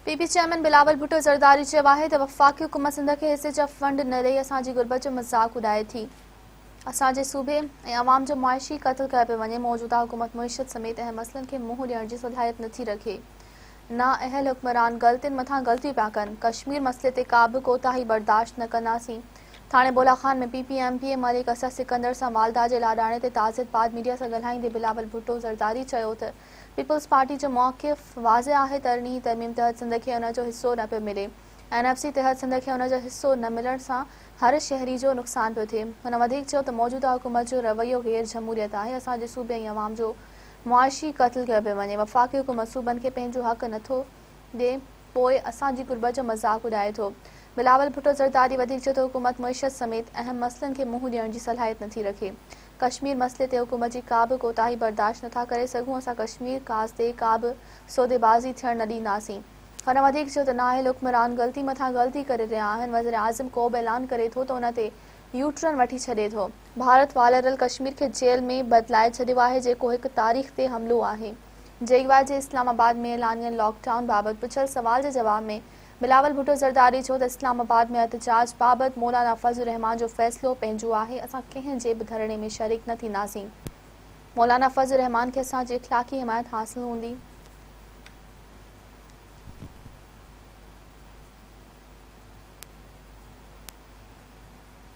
PP chairman Bilawal Bhutto Zardari चयो आहे त वफ़ाक़ी हुकूमत सिंध खे हिसे जा फंड न ॾेई असांजी गुरबत जो मज़ाक उॾाए थी। असांजे सूबे ऐं अवाम जो मुआशी क़त्ल कयो पियो वञे। मौजूदा हुकूमत मुइशत समेत अहम मसइलनि खे मुंहुं ॾियण जी सलाहियत नथी रखे। नाअहल हुक्मरान ग़लतियुनि मथां ग़लतियूं पिया कनि। कश्मीर मसइले ते का बि कोताही बर्दाश्त न कंदासीं। थाणे बोला खान में पीपी एमपीए मलिक असद सिकंदर सां वालदा जे लाॾाणे ते ताज़ियत मीडिया सां ॻाल्हाईंदे बिलावल भुट्टो ज़रदारी चयो त पीपल्स पार्टी जो मौक़िफ़ वाज़िह आहे। तरनी तरमीम तहत सिंध खे उन जो हिसो न पियो मिले। एनएफसी तहत सिंध खे उन जो हिसो न मिलण सां हर शहरी जो नुक़सान पियो थिए। हुन वधीक चयो त मौजूदा हुकूमत जो रवैयो गैर जमहूरियत आहे। असांजे सूबे ऐं अवाम जो मुआशी क़त्ल कयो पियो वञे। वफ़ाक़ी हुकूमत सूबनि खे पंहिंजो हक़ नथो ॾिए, पोइ असांजी गुरबत जो मज़ाक उॾाए थो। बिलावल भुट्टो ज़रदारी वधीक चयो त हुकूमत मुइशत समेत अहम मसइलनि खे मुंहुं ॾियण जी सलाहियत नथी रखे। कश्मीर मसइले ते हुकूमत जी का बि कोताही बर्दाश्त नथा करे सघूं। असां कश्मीर काज़ ते का बि सौदेबाज़ी थियण न ॾींदासीं। हुन वधीक चयो त नाअहल हुक्मरान ग़लती मथां ग़लती करे रहिया आहिनि। वज़ीर आज़म को बि ऐलान करे थो त उन ते यू-टर्न वठी छॾे थो। भारत वालरल कश्मीर खे जेल में बदिलाए छॾियो आहे, जेको हिकु तारीख़ ते हमिलो आहे। जेईवाई जे इस्लामाबाद में ऐलानियल लॉकडाउन बाबति पुछियल सवाल जे जवाब में बिलावल भुट्टो ज़रदारी चयो त इस्लामाबाद में एहतजाज बाबति मौलाना फज़लुर रहमान जो फ़ैसिलो पंहिंजो आहे। असां कंहिं जे बि धरणे में शरीक न थींदासीं। मौलाना फज़लुर रहमान खे असांजी इख़लाक़ी हिमायत हासिल हूंदी।